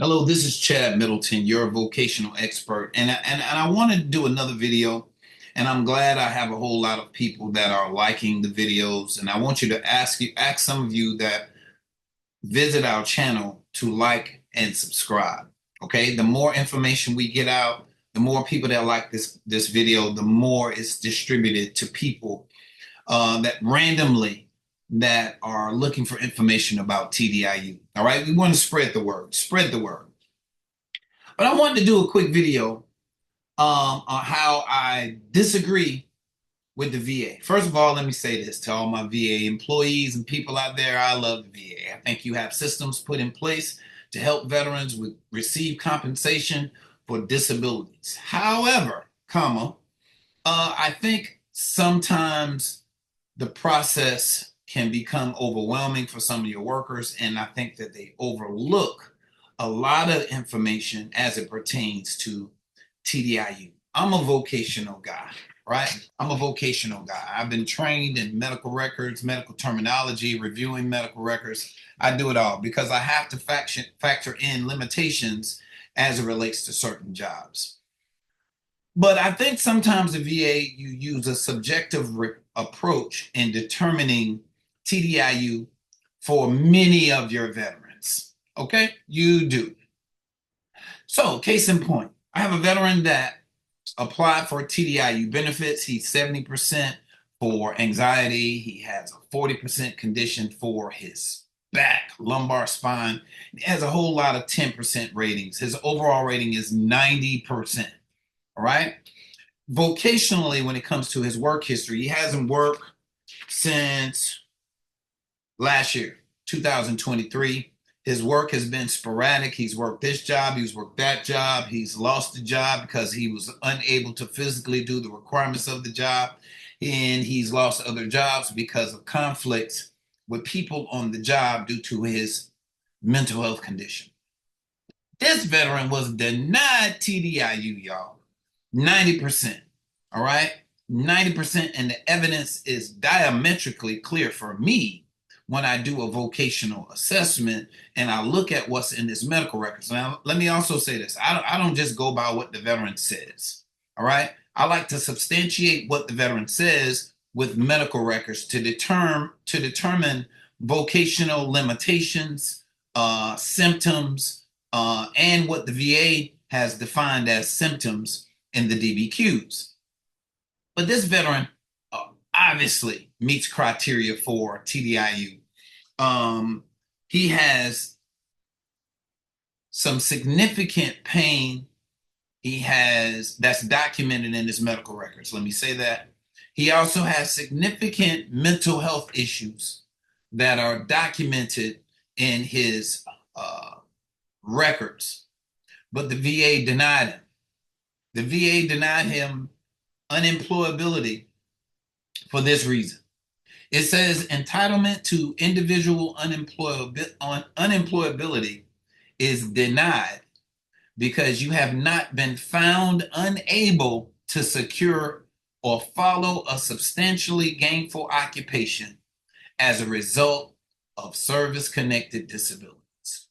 Hello, this is Chad Middleton, your vocational expert, and I wanted to do another video, and I'm glad I have a whole lot of people that are liking the videos, and I want you to ask some of you that visit our channel to like and subscribe. Okay, the more information we get out, the more people that like this video, the more it's distributed to people that randomly that are looking for information about TDIU. All right, we want to spread the word. Spread the word. But I wanted to do a quick video on how I disagree with the VA. First of all, let me say this to all my VA employees and people out there. I love the VA. I think you have systems put in place to help veterans receive compensation for disabilities. However, I think sometimes the process can become overwhelming for some of your workers, and I think that they overlook a lot of information as it pertains to TDIU. I'm a vocational guy, right? I'm a vocational guy. I've been trained in medical records, medical terminology, reviewing medical records. I do it all because I have to factor in limitations as it relates to certain jobs. But I think sometimes the VA, you use a subjective approach in determining TDIU for many of your veterans. Okay, you do. So, case in point, I have a veteran that applied for TDIU benefits. He's 70% for anxiety. He has a 40% condition for his back, lumbar spine. He has a whole lot of 10% ratings. His overall rating is 90%. All right. Vocationally, when it comes to his work history, he hasn't worked since last year, 2023. His work has been sporadic. He's worked this job, he's worked that job, he's lost the job because he was unable to physically do the requirements of the job, and he's lost other jobs because of conflicts with people on the job due to his mental health condition. This veteran was denied TDIU, y'all. 90%. All right. 90%. And the evidence is diametrically clear for me when I do a vocational assessment and I look at what's in this medical records. Now, let me also say this. I don't just go by what the veteran says. All right. I like to substantiate what the veteran says with medical records to determine vocational limitations, symptoms, and what the VA has defined as symptoms in the DBQs. But this veteran obviously meets criteria for TDIU. He has some significant pain. He has that's documented in his medical records. Let me say that. He also has significant mental health issues that are documented in his records. But the VA denied him. The VA denied him unemployability for this reason. It says entitlement to individual unemployability is denied because you have not been found unable to secure or follow a substantially gainful occupation as a result of service-connected disabilities.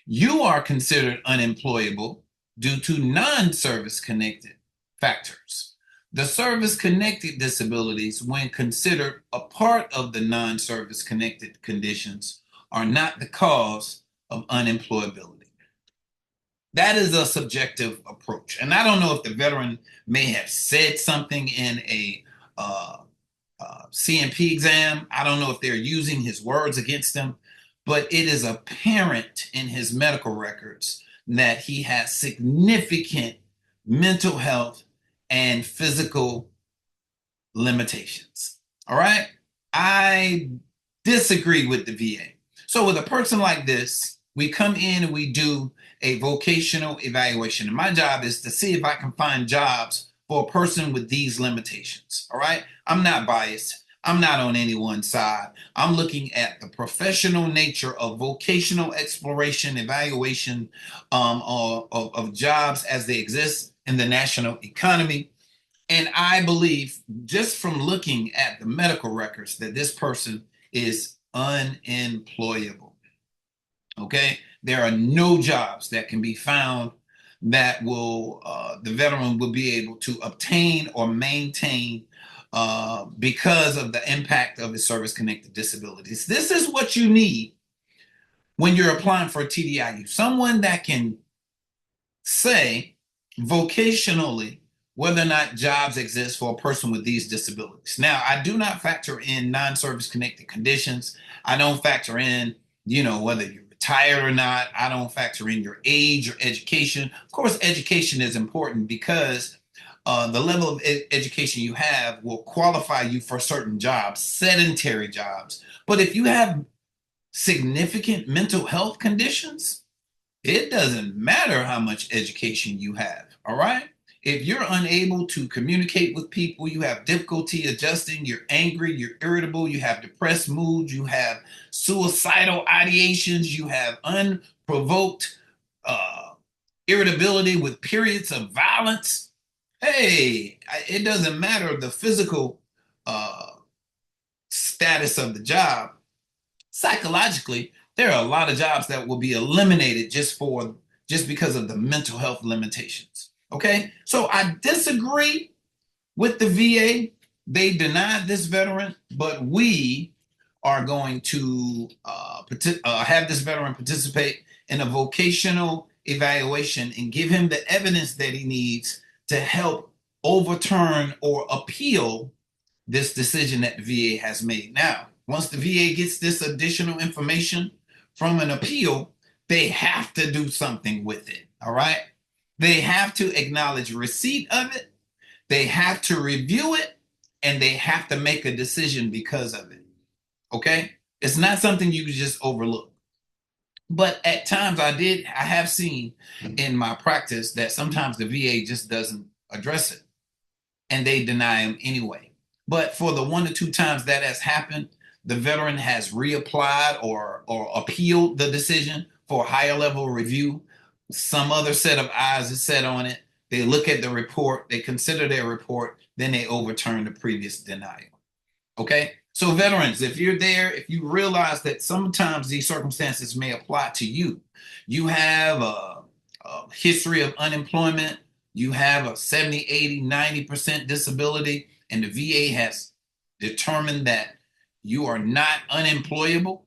You are considered unemployable due to non-service connected factors. The service connected disabilities, when considered a part of the non-service connected conditions, are not the cause of unemployability. That is a subjective approach. And I don't know if the veteran may have said something in a CMP exam. I don't know if they're using his words against him, but it is apparent in his medical records that he has significant mental health and physical limitations. All right. I disagree with the VA. So with a person like this, we come in and we do a vocational evaluation. And my job is to see if I can find jobs for a person with these limitations. All right. I'm not biased. I'm not on any one side. I'm looking at the professional nature of vocational exploration, evaluation of jobs as they exist in the national economy. And I believe just from looking at the medical records that this person is unemployable. Okay. there are no jobs that can be found that will the veteran will be able to obtain or maintain because of the impact of his service-connected disabilities. This is what you need when you're applying for a TDIU. Someone that can say vocationally whether or not jobs exist for a person with these disabilities. Now, I do not factor in non-service connected conditions. I don't factor in, whether you're retired or not. I don't factor in your age or education. Of course, education is important because the level of education you have will qualify you for certain jobs, sedentary jobs. But if you have significant mental health conditions, it doesn't matter how much education you have, all right? If you're unable to communicate with people, you have difficulty adjusting, you're angry, you're irritable, you have depressed moods, you have suicidal ideations, you have unprovoked irritability with periods of violence. Hey, it doesn't matter the physical status of the job. Psychologically, there are a lot of jobs that will be eliminated just because of the mental health limitations. Okay, so I disagree with the VA. They denied this veteran, but we are going to have this veteran participate in a vocational evaluation and give him the evidence that he needs to help overturn or appeal this decision that the VA has made. Now, once the VA gets this additional information from an appeal, they have to do something with it. All right. They have to acknowledge receipt of it. They have to review it, and they have to make a decision because of it. Okay. It's not something you can just overlook. But at times I have seen in my practice that sometimes the VA just doesn't address it and they deny him anyway. But for the 1 to 2 times that has happened, the veteran has reapplied or appealed the decision for a higher level review. Some other set of eyes is set on it. They look at the report, they consider their report, then they overturn the previous denial. Okay? So veterans, if you're there, if you realize that sometimes these circumstances may apply to you, you have a history of unemployment, you have a 70, 80, 90% disability, and the VA has determined that you are not unemployable,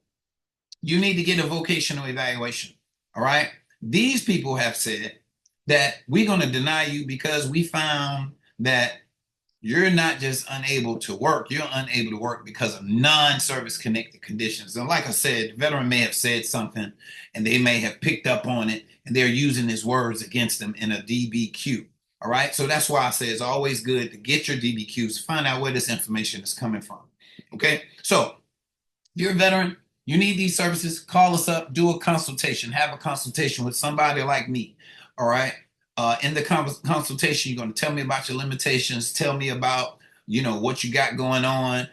you need to get a vocational evaluation. All right. These people have said that we're going to deny you because we found that you're not just unable to work, you're unable to work because of non-service connected conditions. And like I said, the veteran may have said something and they may have picked up on it and they're using his words against them in a DBQ. All right. So that's why I say it's always good to get your DBQs, find out where this information is coming from. Okay. So if you're a veteran, you need these services, call us up, do a consultation, have a consultation with somebody like me. All right. In the consultation, you're going to tell me about your limitations, tell me about, what you got going on,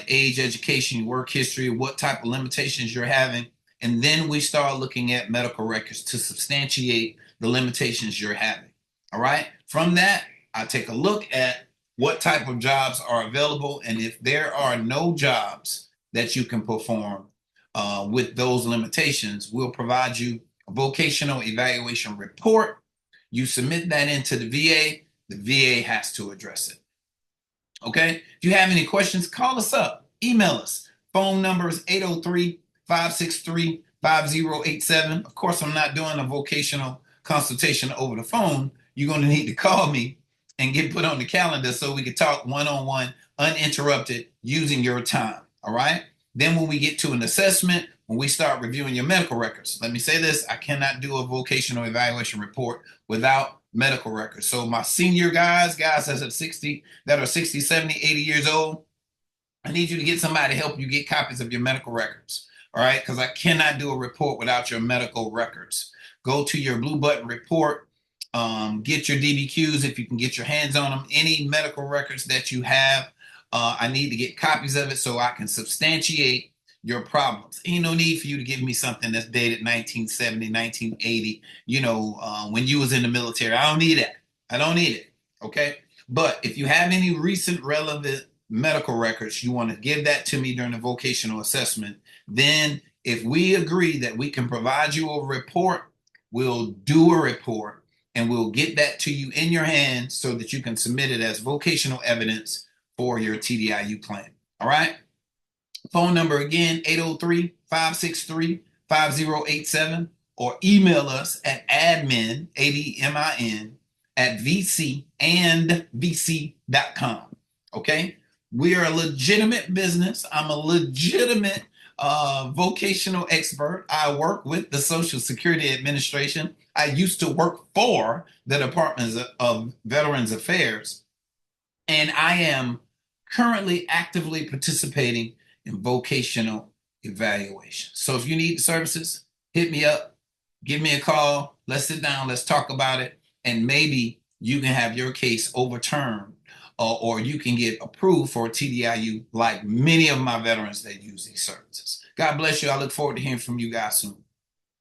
age, education, work history, what type of limitations you're having. And then we start looking at medical records to substantiate the limitations you're having. All right. From that, I take a look at what type of jobs are available. And if there are no jobs that you can perform with those limitations, we'll provide you a vocational evaluation report. You submit that into the VA. The VA has to address it. Okay. If you have any questions, call us up, email us. Phone number is 803-563-5087. Of course, I'm not doing a vocational consultation over the phone. You're going to need to call me and get put on the calendar so we can talk one-on-one, uninterrupted, using your time. All right. Then when we get to an assessment, when we start reviewing your medical records, let me say this, I cannot do a vocational evaluation report without medical records. So my senior guys that are 60, 70, 80 years old, I need you to get somebody to help you get copies of your medical records. All right. Because I cannot do a report without your medical records. Go to your blue button report. Get your DBQs if you can get your hands on them. Any medical records that you have, I need to get copies of it so I can substantiate your problems. Ain't no need for you to give me something that's dated 1970, 1980, when you was in the military. I don't need that. I don't need it. Okay. But if you have any recent relevant medical records, you want to give that to me during the vocational assessment, then If we agree that we can provide you a report, we'll do a report and we'll get that to you in your hand so that you can submit it as vocational evidence for your TDIU claim. All right. Phone number again, 803-563-5087, or email us at admin, ADMIN, at vcandvc.com. Okay? We are a legitimate business. I'm a legitimate vocational expert. I work with the Social Security Administration. I used to work for the Department of Veterans Affairs, and I am currently actively participating in vocational evaluation. So if you need services, hit me up, give me a call, let's sit down, let's talk about it, and maybe you can have your case overturned, or you can get approved for a TDIU like many of my veterans that use these services. God bless you. I look forward to hearing from you guys soon.